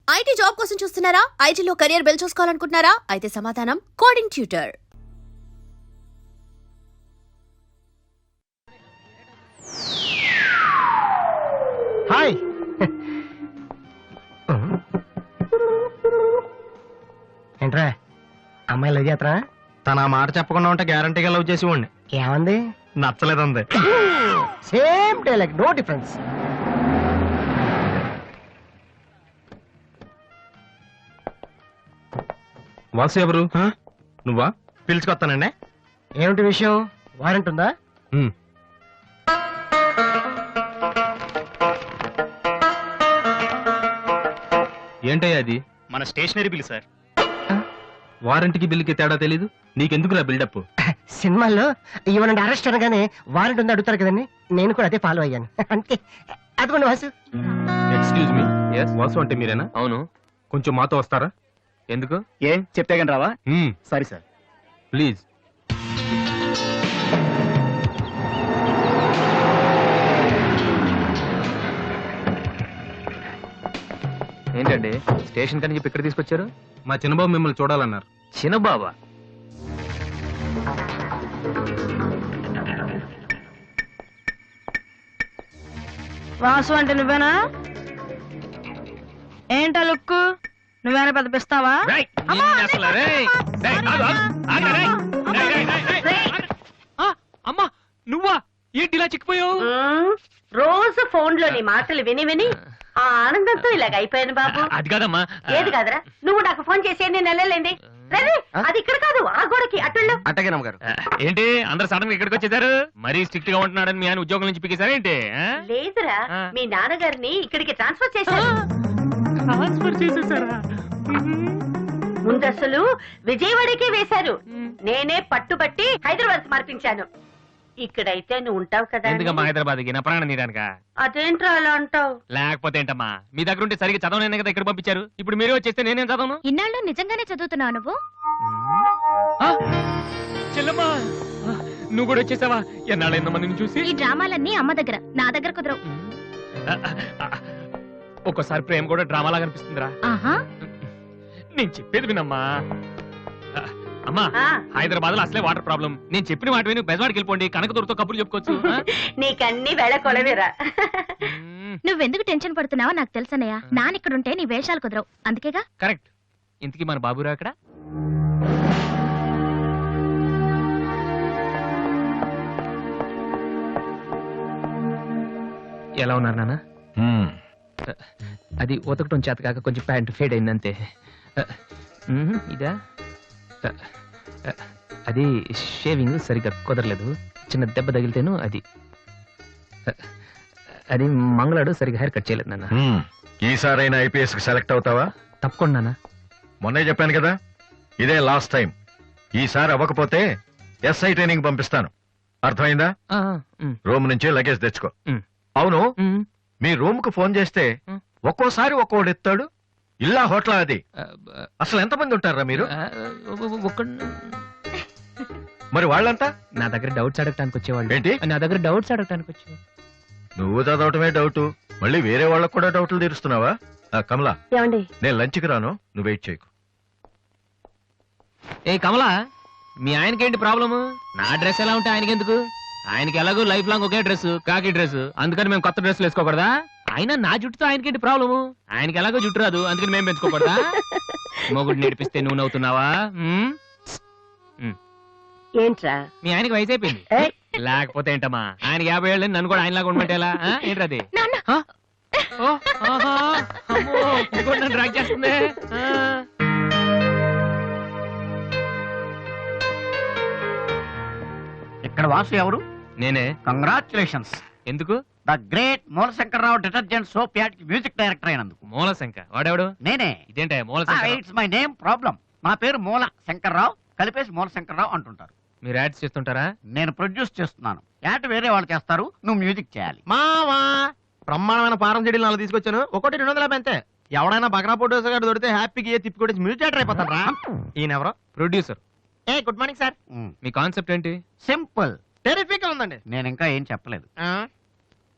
IT job కోసం చూస్తున్నారా? ఐటీలో కెరియర్ బిల్డ్ చూసుకోవాలనుకుంటున్నారా? అయితే సమాధానం కోడింగ్ ట్యూటర్. హాయ్. ఏంట్రా అమ్మాయి లవ్ చేస్తారా? తన ఆ మాట చెప్పకుండా ఉంటే గ్యారంటీగా లవ్ చేసి ఉండి. ఏమంది? నచ్చలేదంది. Same dialogue, no difference. Vasu ఎవరు? నువ్వా? పిలుచుకొస్తానండి. ఏమిటి విషయం? వారెంట్ ఉందా? ఏంటయ్యా అది? మన స్టేషనరీ బిల్ సార్. వారంటీకి బిల్లుకి తేడా తెలీదు నీకెందుకులా బిల్డప్? సినిమాల్లో ఇవ్వనండి అరెస్ట్ అనగానే వారెంట్ ఉందా అడుగుతారు కదండి, నేను కూడా అదే ఫాలో అయ్యాను. అంతే. అదిగోండి వాసు. ఎక్స్క్యూజ్ మీ, వాసు అంటే మీరేనా? అవును. కొంచెం మాతో వస్తారా? ఎందుకు? ఏ చెప్తే కానీ రావా? Sorry sir. ప్లీజ్. ఏంటండి స్టేషన్ కని చెప్పి ఇక్కడ తీసుకొచ్చారు? మా చిన్నబాబు మిమ్మల్ని చూడాలన్నారు. చిన్నబాబా? వాసు అంటే నువ్వేనా? ఏంటా లుక్కు? నువ్వేనా పెద్దపిస్తావా? అమ్మా నువ్వా? ఏంటి ఇలా చిక్కిపోయావు? రోజు ఫోన్ లో నీ మాటలు విని విని ఆ ఆనందంతో ఇలాగ అయిపోయాను బాబు. అది కాదమ్మా. ఏది కాదరా, నువ్వు నాకు ఫోన్ చేసి నేను నెలలేండి. రేయ్, అది ఇక్కడ కాదు, ఆ గోడకి అటుళ్ళు. అట్టగే నమ్మగారు. ఏంటి అందరు సడన్ గా ఇక్కడికి వచ్చేసారు? మరీ స్ట్రిక్ట్ గా ఉంటున్నాడని మీ ఆయన ఉద్యోగం నుంచి పికేశారా ఏంటి? లేదురా, మీ నాన్నగారిని ఇక్కడికి ట్రాన్స్ఫర్ చేశారు. ట్రాన్స్ఫర్ చేసేసారా? ముందు అసలు విజయవాడకే వేశారు. నేనే పట్టుబట్టి హైదరాబాద్ మార్పించాను. ఇక్కడైతే నువ్వు ఉంటావు కదా. ఎందుకమ్మా హైదరాబాద్ కి? నా ప్రాణం తీయడానిక? అదేంట్రా అలా అంటావు? లేకపోతే ఏంటమ్మా, మీ దగ్గర ఉంటే సరిగ్గా చదవలేను కదా ఇక్కడ పంపించారు. ఇప్పుడు మీరే వచ్చేస్తే నేనేం చదవను? ఇన్నాళ్ళు నిజంగానే చదువుతున్నావు నువ్వు? చెల్లమ్మా నువ్వు కూడా వచ్చేసావా? ఎన్నాళ్ళైందమ్మా నిన్ను చూసి? ఈ డ్రామాలన్నీ అమ్మ దగ్గర, నా దగ్గర కుదరవు. ఒక్కోసారి ప్రేమ కూడా డ్రామాలా కనిపిస్తుందిరా. ఆహా, నేను చెప్పేది వినమ్మా. అమ్మా హైదరాబాద్ లో అసలే వాటర్ ప్రాబ్లం. నేను చెప్పిన మాట విని బెజవాడికి వెళ్ళిపోండి, కనకదుర్తో కబుర్లు చెప్పుకోవచ్చు. నీకన్నీ వేళ కొలవేరా. నువ్వెందుకు టెన్షన్ పడుతున్నావో నాకు తెలుసన్నయ్య. నానిక్కడుంటే నీ వేషాలు కుదరవు, అందుకేగా. కరెక్ట్. ఇంతకీ మన బాబురా అక్కడ? ఎలా ఉన్నారు నాన్న? అది ఉతకటం చేత కాక కొంచెం ప్యాంట్ ఫేడ్ అయిందంతే. ఇదా? అది షేవింగ్ సరిగ్గా కుదరలేదు, చిన్న దెబ్బ తగిలితేను. అది మంగళాడు సరిగ్గా హెయిర్ కట్ చేయలేదు నాన్న. ఈసారైనా ఐపీఎస్ కి సెలెక్ట్ అవుతావా? తప్పకుండా నాన్న. మొన్నే చెప్పాను కదా, ఇదే లాస్ట్ టైం. ఈసారి అవ్వకపోతే ఎస్ఐ ట్రైనింగ్ పంపిస్తాను. అర్థమైందా? రూమ్ నుంచి లగేజ్ తెచ్చుకో. అవును, మీ రూమ్ కు ఫోన్ చేస్తే ఒక్కోసారి ఒక్కోడు ఎత్తాడు. ఇల్లా హోటల్ అది? అసలు ఎంతమంది ఉంటారా మీరు? మరి వాళ్ళంతా నా దగ్గర డౌట్స్ అడగటానికి వచ్చేవాళ్ళు. ఏంటి? నా దగ్గర డౌట్స్ అడగటానికి వచ్చేవాళ్ళు. నువ్వు చదవటమే డౌట్, మళ్ళీ వేరే వాళ్ళకు కూడా డౌట్లు తీరుస్తున్నావా? కమలా, ఏమండి నేను లంచ్కి రాను, నువ్వు వెయిట్ చేయకు. ఏ కమలా, మీ ఆయనకేంటి ప్రాబ్లము? నా డ్రెస్ ఎలా ఉంటే ఆయనకెందుకు? ఆయనకి ఎలాగో లైఫ్ లాంగ్ ఒకే డ్రెస్, కాకి డ్రెస్, అందుకని మేము కొత్త డ్రెస్సులు వేసుకోకూడదా? అయినా నా జుట్టుతో ఆయనకేంటి ప్రాబ్లము? ఆయనకి ఎలాగో జుట్టు రాదు, అందుకని మేము పెంచుకోకూడదా? మొగుడు నేర్పిస్తే నువ్వు నవ్వుతున్నావా? ఏంట్రా? మీ ఆయనకి వయసు అయిపోయింది. లేకపోతే ఏంటమ్మా, ఆయనకి 50 ఏళ్ళు, నన్ను కూడా ఆయనలాగా ఉండమంటే ఎలా? ఏంటది? డ్రాక్ చేస్తుంది. ఇక్కడ వాసు ఎవరు? నేనే. కంగ్రాచులేషన్స్. ఎందుకు? The great Moolashankararao detergent soap ad కి మ్యూజిక్ డైరెక్టర్ అయినందుకు. మూలశంక వాడెవడు? నేనే. ఇదేంటే Moolashanka? It's my name problem. నా పేరు మూల శంకర్రావు, కలిపేసి మూలశంకర్రావు అంటుంటారు. మీరు యాడ్స్ చేస్తుంటారా? నేను ప్రొడ్యూస్ చేస్తున్నాను. యాడ్ వేరే వాళ్ళు చేస్తారు, నువ్వు మ్యూజిక్ చేయాలి. మావా బ్రహ్మాండమైన పారం చెడీలు 4 తీసుకొచ్చాను, ఒకటి 250 అంతే. ఎవడైనా బగ్రా ఫోటోస్ గారు దొరికితే హ్యాపీకి తిప్పి కొట్టేసి మ్యూజిక్ డైరెక్టర్ అయిపోతాను రా. ఈయనెవరో ప్రొడ్యూసర్. ఏ గుడ్ మార్నింగ్ సార్. మీ కాన్సెప్ట్ ఏంటి? సింపుల్, టెరిఫిక్ ఉందండి. నేను ఇంకా ఏం చెప్పలేదు.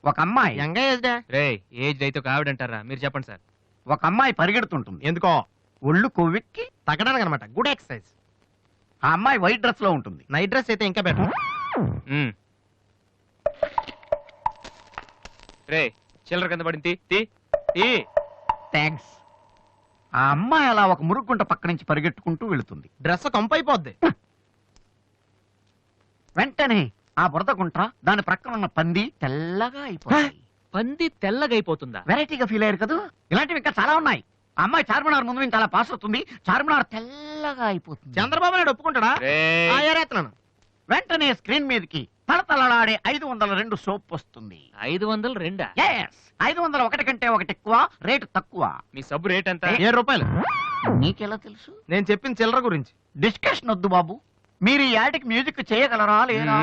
ఒక అమ్మాయి యంగ్ ఏజ్ రే ఏజ్ అయితే ఒక ఆవిడ అంటారా? మీరు చెప్పండి సార్. ఒక అమ్మాయి పరిగెడుతుంటుంది. ఎందుకో ఒళ్ళు కొవ్వెక్కి తగ్గడానికి అనమాట. Good exercise. ఆ అమ్మాయి వైట్ డ్రెస్ లో ఉంటుంది. నైట్ డ్రెస్ అయితే ఇంకా బెటర్. రే చిల్లర కింద పడింది, తీ, తీ. థ్యాంక్స్. ఆ అమ్మాయి అలా ఒక మురుగుంట పక్క నుంచి పరిగెట్టుకుంటూ వెళుతుంది. డ్రెస్ కంపైపోద్ది. వెంటనే ఆ బురద గుంట దాని ప్రక్కన ఉన్న పంది తెల్లగా అయిపోయింది. పంది తెల్లగా అయిపోతుందా? వెరైటీగా ఫీల్ అయ్యారు కదా. ఇలాంటివి ఇంకా చాలా ఉన్నాయి. ఆ అమ్మాయి చార్మినార్ ముందు నుంచి అలా పాస్ అవుతుంది. చార్మినార్ తెల్లగా అయిపోతుంది. చంద్రబాబు నాయుడు ఒప్పుకుంటాడా? రేయ్. ఆ, ఏరేస్తున్నాను. వెంటనే స్క్రీన్ మీదకి తలతలలాడే 502 సోప్ వస్తుంది. 502. Yes, 501 కంటే ఒకటి ఎక్కువ, రేటు తక్కువ. మీ సబ్బు రేట్ ఎంత? 7 రూపాయలు. నీకెలా తెలుసు? నేను చెప్పిన చిల్లర గురించి. డిస్కషన్ వద్దు బాబు. మీరు ఈ యాడ్కి మ్యూజిక్ చేయగలరా లేరా?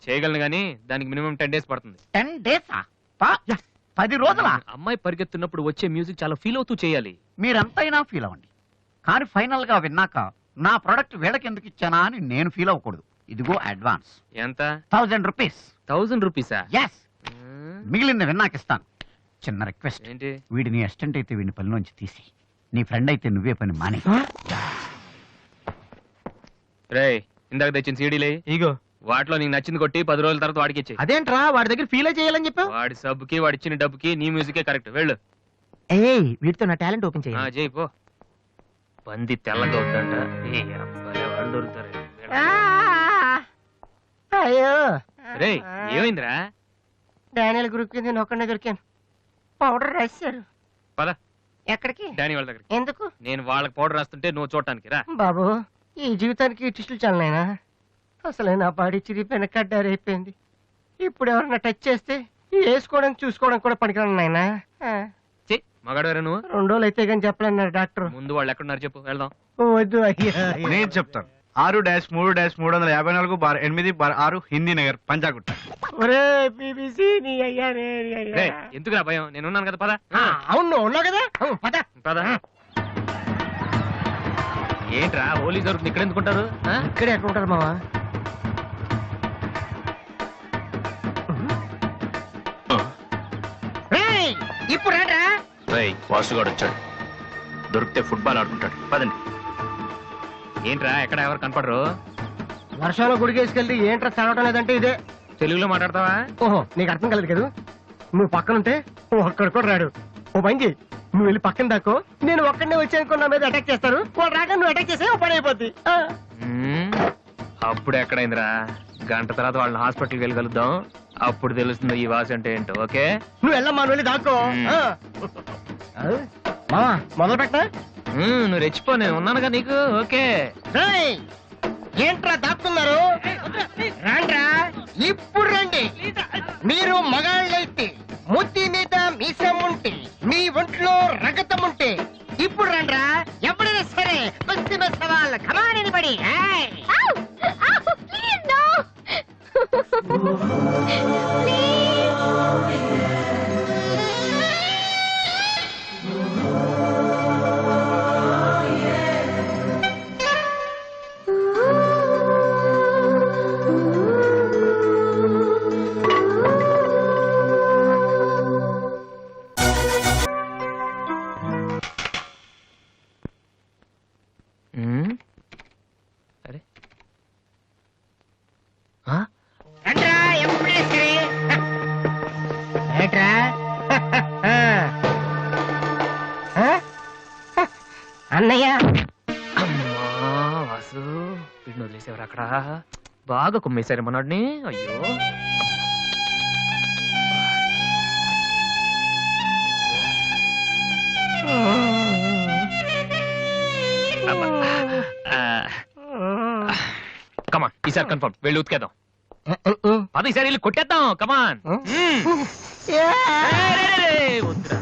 చేయగలను గానీ దానికి మినిమం 10 days పడుతుంది. 10 days 10 రోజుల. అమ్మాయి పరిగెత్తున్నప్పుడు వచ్చే మ్యూజిక్ చాలా ఫీల్ అవుతూ చేయాలి. మీరంతైనా ఫీల్ అవ్వండి, కానీ ఫైనల్ గా విన్నాక నా ప్రొడక్ట్ వీళ్ళకి ఎందుకు ఇచ్చానా అని నేను ఫీల్ అవ్వకూడదు. ఇదిగో అడ్వాన్స్. ఎంత? 1000 రూపీస్. 1000 రూపీసా? ఎస్. మిగిలింది విన్నాక ఇస్తాను. చిన్న రిక్వెస్ట్, ఏంటి? వీడి నీ అసిస్టెంట్ అయితే వీడిని పనిలోంచి తీసి, నీ ఫ్రెండ్ అయితే నువ్వే పని మానే. రేయ్, ఇందాక తెచ్చిన సీడీలే ఇగో వాటిలో నీకు నచ్చింది కొట్టి 10 రోజుల తర్వాత వాడికి ఇచ్చే. అదేంట్రా వాడి దగ్గర ఫీల్ చేయాలని చెప్పావు? వాడి సబ్బుకి వాడి ఇచ్చిన డబ్బుకి నీ మ్యూజికే కరెక్ట్. వెళ్ళు. ఏయ్ వీటితో నా టాలెంట్ ఓపెన్ చేయి. చేయి పో. పంది తెల్లగా అవుతుందంట. ఏ అబ్బాయి వాళ్ళు దొరుకుతారు. అయ్యో రేయ్, ఏమైందిరా? డానియల్ గ్రూప్ కింద నేను ఒక్కడే దొరికాను. పౌడర్ రాశారు. పద ఎక్కడికి? డానీ వాళ్ళ దగ్గరికి. ఎందుకు? నేను వాళ్ళకి పౌడర్ రాస్తుంటే నువ్వు చూడటానికి రా. బాబు ఈ జీవితానికి టిస్టులు చాలనైనా. అసలే నా బాడీ చిరిగిపోయిన కడ్డారైపోయింది. ఇప్పుడు ఎవరన్నా టచ్ చేస్తే వేసుకోవడం చూసుకోవడం కూడా పనికిరాను నాయనా. మగాడవరా నువ్వు? 2 రోజులు అయితే కానీ చెప్పలేన్నారు డాక్టర్. ముందు వాళ్ళు ఎక్కడున్నారు చెప్పు, వెళ్దాం. వద్దు అయ్యా. నేను చెప్తాను. 6-3-350-8/6 హిందీ నగర్ పంజాగుట్ట. ఒరే బీబీసీ నీ అయ్యా నీ అయ్యా. రేయ్, ఎందుకురా భయం? నేను ఉన్నాను కదా, పద. అవును ఉన్నావు కదా. పద పద. ఏంట్రా హోలీ జరుగుతుంది ఇక్కడ ఎందుకుంటారు? ఇక్కడే ఎక్కడ ఉంటారు మావా? ఇప్పుడు రా. వాసుగాడు వచ్చాడు. దొరికితే ఫుట్బాల్ ఆడుకుంటాడు. పదండి. ఏంట్రా ఎక్కడ ఎవరు కనపడరు? వర్షంలో గుడికేసుకెళ్ళి ఏంట్రా చదవటం లేదంటే ఇదే. తెలుగులో మాట్లాడతావా? ఓహో నీకు అర్థం కలదు కదా. నువ్వు పక్కనుంటే ఒక్కడ కూడా రాడు. ఓ పని చెయ్యి, నువ్వు వెళ్ళి పక్కన దాకో. నేను ఒక్కడనే వచ్చానుకో నా మీద అటాక్ చేస్తారు. వాళ్ళు రాక నువ్వు అటాక్ చేస్తే ఓ పని అయిపోద్ది. అప్పుడు ఎక్కడైందిరా? గంట తర్వాత వాళ్ళని హాస్పిటల్కి వెళ్ళి కలుద్దాం. అప్పుడు తెలుస్తుంది ఈ వాసి అంటే ఏంటో. ఓకే, నువ్వు వెళ్ళమ్మా, నువ్వు వెళ్ళి దాక్కో. మావా మొదలు పెట్టా. నువ్వు రెచ్చిపో, నేను ఉన్నానుగా నీకు. ఓకే. ఏంట్రా దాక్కున్నారు? రాండ్రా, ఇప్పుడు రండి. మీరు మగాళ్ళైతే ముత్తి మీద మీసం ఉంటే, మీ ఒంట్లో రగతం ఉంటే ఇప్పుడు రండ్రా. ఎవరైనా సరే కుస్తీ మీద సవాల్. Come on anybody. Please no. అరే రండ్రా, ఎవరైనా సరే. ఏంట్రా? అన్నయ్య అమ్మా వాసు, వీడిని వదిలేసేవారు అక్కడ. బాగా కుమ్మేశారు మనోడిని. అయ్యో, కమాన్, ఈసారి కన్ఫర్మ్. వెళ్ళి ఉతికేద్దాం. పద, ఈసారి వెళ్ళి కొట్టేద్దాం. కమాన్. వద్దురా.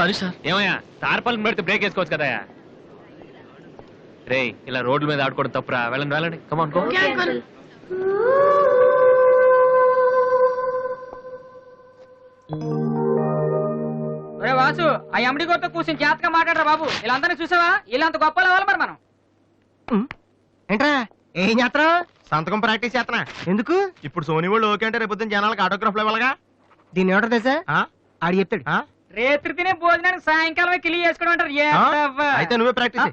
Sorry sir. ఏమయ్యా తార్పాలను పెడితే బ్రేక్ వేసుకోవచ్చు కదా. రే ఇలా రోడ్ల మీద ఆడుకోవడం తప్పురా. వెళ్ళండి వెళ్ళండి. Come on go. ఒరే వాసు, ఆ ఎమ్డి గారితో కూర్చొని జాగ్రత్తగా మాట్లాడరా బాబు. వీళ్ళందరినీ చూసావా? వీళ్ళంత గొప్ప అవ్వాలి మరి మనం. ఏంట్రా ఏం చేస్తావు? సంతకం ప్రాక్టీస్ చేస్తున్నా. ఎందుకు? ఇప్పుడు సోనీ వాళ్ళు ఓకే అంటే రేపు జనాలకు ఆటోగ్రాఫ్లు ఇవ్వాలిగా. దీన్ని ఏమంటారు తెలుసా? ఆడు చెప్తాడు. రేత్రి తినే భోజనానికి సాయంకాలమే కిలి చేసుకోవడం అంటారు. అయితే నువ్వే ప్రాక్టీస్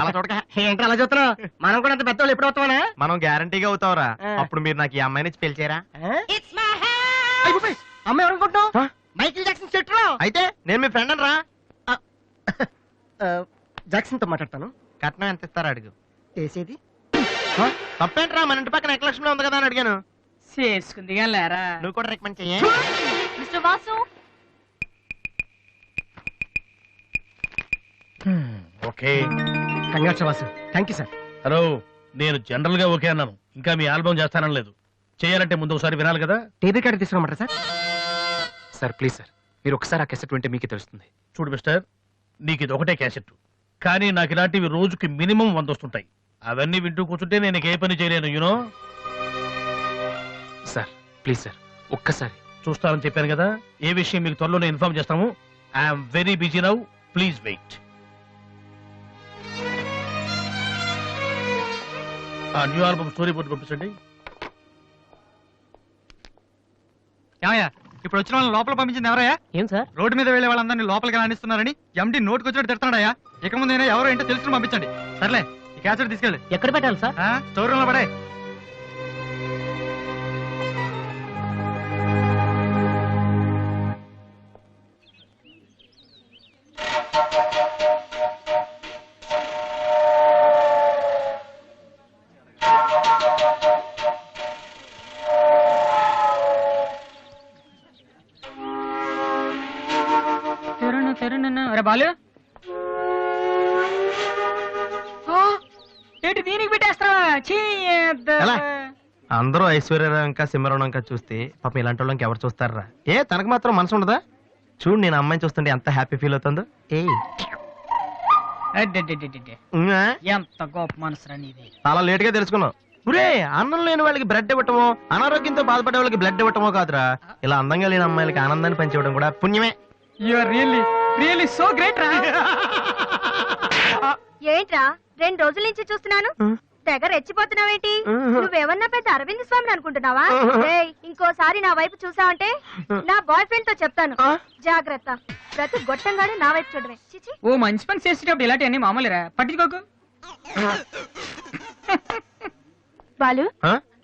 అలా చూడక. ఏంట్రా అలా చూస్తున్నావు? మనం కూడా అంత పెద్దవాళ్ళు ఎప్పుడు అవుతామనా? మనం గ్యారంటీగా అవుతావురా. అప్పుడు మీరు నాకు ఈ అమ్మాయిని పిలిచారా? అమ్మ ఎవరనుకుంటున్నావు? మైకిల్ జాక్సన్ చెట్టు. అయితే నేను మీ ఫ్రెండ్ రా. జాక్సన్ తో మాట్లాడతాను. కట్నం ఎంత ఇస్తారా అడుగు. చేసేది తప్పేంట్రా, మన ఇంటి పక్కన ఎక్లక్ష్మిలో ఉంది కదా అని అడిగాను. చేసుకుంది లేరా. నువ్వు కూడా రికమెండ్ చెయ్యి. Mister Vasu, okay. Congrats Vasu. Thank you sir. Hello, నేను జనరల్ గా ఓకే అన్నాను. ఇంకా మీ ఆల్బమ్ చేస్తానని లేదు. చేయాలంటే ముందు ఒకసారి వినాలి కదా. టేబుల్ కార్డు తీసుకురమ్మంటారా సార్? సార్ ప్లీజ్ సార్, మీరు ఒకసారి ఆ కెసెట్ వింటే మీకే తెలుస్తుంది. చూడు మిస్టర్, నీకు ఇది ఒకటే క్యాసెట్, కానీ నాకు ఇలాంటివి రోజుకి మినిమం 100 వస్తుంటాయి. అవన్నీ వింటూ కూర్చుంటే నేను ఏ పని చేయలేను. యూనో. సార్ ప్లీజ్ సార్, ఒక్కసారి. చూస్తానని చెప్పాను కదా. ఏ విషయం మీకు త్వరలోనే ఇన్ఫార్మ్ చేస్తాము. I'm very busy now, please wait. ఆ న్యూ ఆల్బమ్ స్టోరీ బోర్డు పంపించండి. ఇప్పుడు వచ్చిన వాళ్ళని లోపల పంపించింది ఎవరయ్యా? ఏం సార్? రోడ్డు మీద వెళ్లే వాళ్ళందరినీ లోపలికి రాణిస్తున్నారని ఎండి నోటుకు వచ్చినట్టు తిడతాడయ్యా. ఇక ముందైనా ఎవరో ఏంటో తెలుసుకుని పంపించండి. సర్లే, ఈ క్యాసెట్ తీసుకెళ్ళి ఎక్కడ పెట్టాలి సార్? స్టోర్ రూమ్ లో పడే. అరే బాలు, ఏంటి దీనికి పెట్టేస్తావా? ఎలా? అందరూ ఐశ్వర్యరావు ఇంకా సింహరావు ఇంకా చూస్తే పాపం ఇలాంటి వాళ్ళకి ఎవరు చూస్తారా? తనకు మాత్రం మనసు ఉండదా? చూడు, నేను అమ్మాయిని చూస్తుంటే ఎంత హ్యాపీ ఫీల్ అవుతుందో. ఎంత గొప్ప మనసురా నీది. చాలా లేట్ గా తెలుసుకున్నావు. ఒరే, అన్నం లేని వాళ్ళకి బ్లడ్ ఇవ్వటమో, అనారోగ్యంతో బాధపడే వాళ్ళకి బ్లడ్ ఇవ్వటమో కాదురా, ఇలా అందంగా లేని అమ్మాయిలకి ఆనందాన్ని పంచివ్వడం కూడా పుణ్యమే. You are really so great రా. ఏంట్రా 2 రోజుల నుంచి చూస్తున్నాను, తెగ రెచ్చిపోతున్నావేంటి? నువ్వేమన్నా పెద్ద అరవింద్ స్వామిని అనుకుంటున్నావా? ఇంకోసారి నా వైపు చూసావంటే నా బాయ్ ఫ్రెండ్ తో చెప్తాను, జాగ్రత్త. ప్రతి గొట్టంగానే నా వైపు చూడవే. చిచి. ఓ మంచి పని చేసేటప్పుడు ఇలాంటివన్నీ మామూలురా, పట్టించుకోకు. బాలు,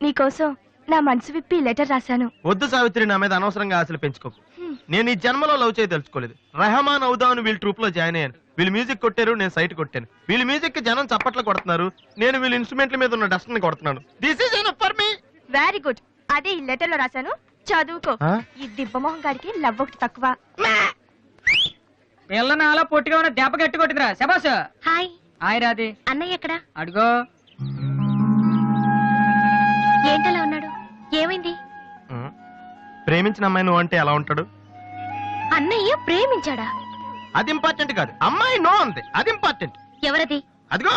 నీకోసం నా మనసు విప్పి లెటర్ రాశాను. వద్దు సావిత్రి, నా మీద అనవసరంగా ఆశలు పెంచుకోకు. నేను ఈ జన్మలో లవ్ చేయ తెలుసుకోలేదు. రెహమాన్ అవుదామని వీళ్ళ ట్రూప్ లో జాయిన్ అయ్యాను. వీళ్ళు మ్యూజిక్ కొట్టారు, నేను సైట్ కొట్టాను. వీళ్ళ మ్యూజిక్ కి జనం చప్పట్లు కొడుతున్నారు, నేను వీళ్ళ ఇన్స్ట్రుమెంట్ల మీద ఉన్న డస్ట్ ని కొడుతున్నాను. This is enough for me. Very good. అదే ఈ లెటర్ లో రాశాను, చదువుకో. ఈ దిబ్బమోహం గారికి లవ్ ఒకటి తక్కువ. పిల్లని అలా పొట్టిగా ఉన్న దెబ్బ గట్టి కొట్టిందిరా. శబాస్. హాయ్. హాయ్ రాది. అన్నయ్య ఎక్కడా? అడుగో. ఏంటలా ఉన్నాడు? ఏమైంది? ప్రేమించిన అమ్మాయి నువ్వు అంటే ఎలా ఉంటాడు? అన్నయ్య ప్రేమించాడా? అది ఇంపార్టెంట్ కాదు, అమ్మాయి నో అంతే, అది ఇంపార్టెంట్. ఎవరది? అదిగో.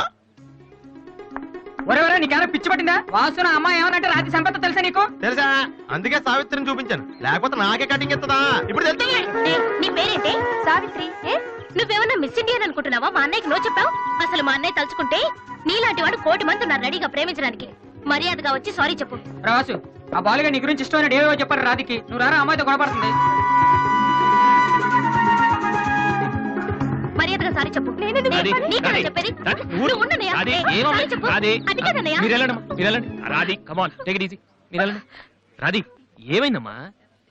ఒరే నీకేమైనా పిచ్చి పట్టిందా? వాసున అమ్మాయి ఏమనంటే రాత్రి సంపద తెలుసా నీకు? తెలుసా, అందుకే సావిత్రిని చూపించాను, లేకపోతే నాకే కటింగ్ ఇస్తుందా? ఇప్పుడు తెలుసా? నీ పేరేంటి? సావిత్రి. నువ్వేమన్నా మిస్ ఇండియన్ అనుకుంటున్నావా? మా అన్నయ్యకి నో చెప్పావు. అసలు మా అన్నయ్య తలుచుకుంటే నీలాంటి వాడు 1,000,000 మంది ఉన్నారు రెడీగా ప్రేమించడానికి. మర్యాదగా వచ్చి సారీ చెప్పు. రాసు, ఆ బాలుగా నీ గురించి ఇష్టమైన ఏవో చెప్పారు రాధికి. నువ్వు రారా, అమ్మాయితో గొడవపడుతుంది. మర్యాదగా సారీ చెప్పు. చెప్పేది రాధి, ఏమైందమ్మా?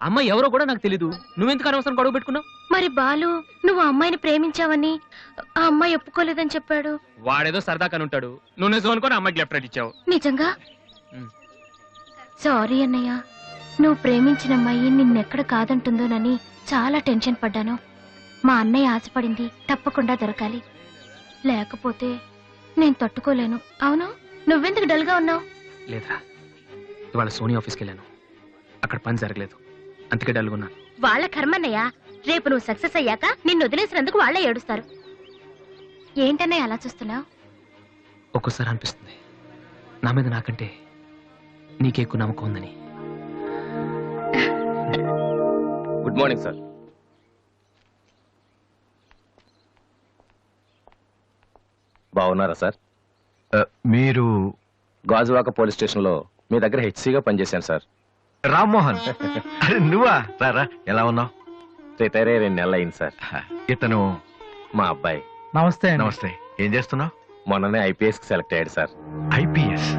అమ్మాయి ఎవరో కూడా నాకు తెలీదు, నువ్వెందుకు అనవసరం గొడవ పెట్టుకున్నావు? మరి బాలు, నువ్వు ఆ అమ్మాయిని ప్రేమించావని ఆ అమ్మాయి ఒప్పుకోలేదని చెప్పాడు. వాడేదో సరదా కని ఉంటాడు, నువ్వు నిజం అనుకోని అమ్మాయికి లెఫ్ట్ రైట్ ఇచ్చావు. నిజంగా? సారీ అన్నయ్య, నువ్వు ప్రేమించిన అమ్మాయి నిన్నెక్కడ కాదంటుందోనని చాలా టెన్షన్ పడ్డాను. మా అన్నయ్య ఆశపడింది తప్పకుండా దొరకాలి, లేకపోతే నేను తట్టుకోలేను. అవును, నువ్వెందుకు డల్ గా ఉన్నావు? లేదురా, ఇవాళ సోనీ ఆఫీస్కి వెళ్ళాను, అక్కడ పని జరగలేదు. అందుకే డల్గున్నా. వాళ్ళ కర్మన్నయ్య, రేపు నువ్వు సక్సెస్ అయ్యాక నిన్ను వదిలేసినందుకు వాళ్ళే ఏడుస్తారు. ఏంటన్నయ్య అలా చూస్తున్నావు? ఒక్కోసారి అనిపిస్తుంది నా మీద నాకంటే నీకే ఎక్కువ నమ్మకం ఉందని. Good morning sir. బాగున్నారా సార్? మీరు గాజువాక పోలీస్ స్టేషన్ లో మీ దగ్గర హెచ్సిగా పనిచేశాను సార్. రామ్మోహన్. అరే నువ్వా? రారా, ఎలా ఉన్నావు? రిటైర్ అయ్యి 2 నెలలు అయింది సార్. ఇతను మా అబ్బాయి. నమస్తే. నమస్తే. ఏం చేస్తున్నావు? మొన్ననే ఐపీఎస్ కి సెలెక్ట్ అయ్యాడు సార్. ఐపీఎస్?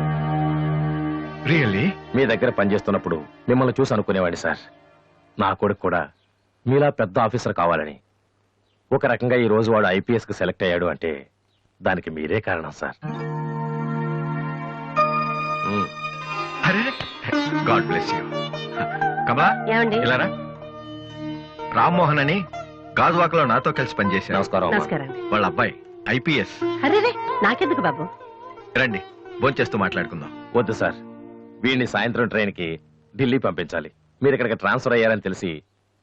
రియల్లీ? మీ దగ్గర పనిచేస్తున్నప్పుడు మిమ్మల్ని చూసి అనుకునేవాడిని సార్, నా కొడుకు కూడా మీలా పెద్ద ఆఫీసర్ కావాలని. ఒక రకంగా ఈ రోజు వాడు ఐపీఎస్ కి సెలెక్ట్ అయ్యాడు అంటే దానికి మీరే కారణం సార్. అరే గాడ్ బ్లెస్ యూ. కమలా, ఏమండి? ఇలా రా. రామ్మోహన్ అని గాజువాకలో నాతో కలిసి పనిచేశారు. నమస్కారం అమ్మా. నమస్కారం. వాళ్ళ అబ్బాయి ఐపీఎస్. అరే నాకెందుకు బాబు? రండి, భోంచేస్తూ మాట్లాడుకుందాం. వద్దు సార్, వీడిని సాయంత్రం ట్రైన్ కి ఢిల్లీ పంపించాలి. మీరు ఇక్కడికి ట్రాన్స్ఫర్ అయ్యారని తెలిసి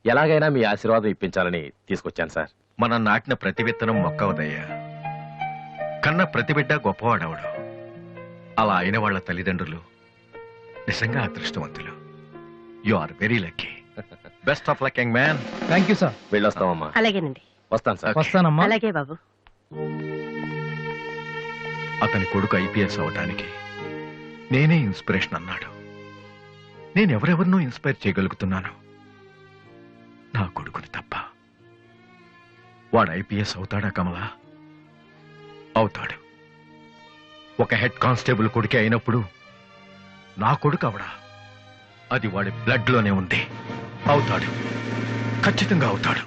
ఎలాగైనా మీ ఆశీర్వాదం ఇప్పించాలని తీసుకొచ్చాను సార్. మనం నాటిన ప్రతి విత్తనం మొక్కవదయ్యా. కన్న ప్రతి బిడ్డ గొప్పవాడవడు. అలా అయిన వాళ్ళ తల్లిదండ్రులు నిజంగా అదృష్టవంతులు. You are very lucky. Best of luck young man. Thank you sir. వెళ్ళొస్తామమ్మా. అలాగేనండి. వస్తాను సార్. వస్తానమ్మా. అలాగే బాబు. అతని కొడుకు ఐపీఎస్ అవటానికి నేనే ఇన్స్పిరేషన్ అన్నాడు. నేను ఎవరెవరినో ఇన్స్పైర్ చేయగలుగుతున్నాను, నా కొడుకుని తప్ప. వాడు ఐపీఎస్ అవుతాడా కమలా? అవుతాడు. ఒక హెడ్ కానిస్టేబుల్ కొడుకే అయినప్పుడు నా కొడుకు అవడా? అది వాడి బ్లడ్ లోనే ఉంది. అవుతాడు, ఖచ్చితంగా అవుతాడు.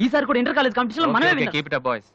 ఈసారి కూడా ఇంటర్ కాలేజ్ కాంపిటీషన్ లో మనమే విన్నాం. Keep it up boys.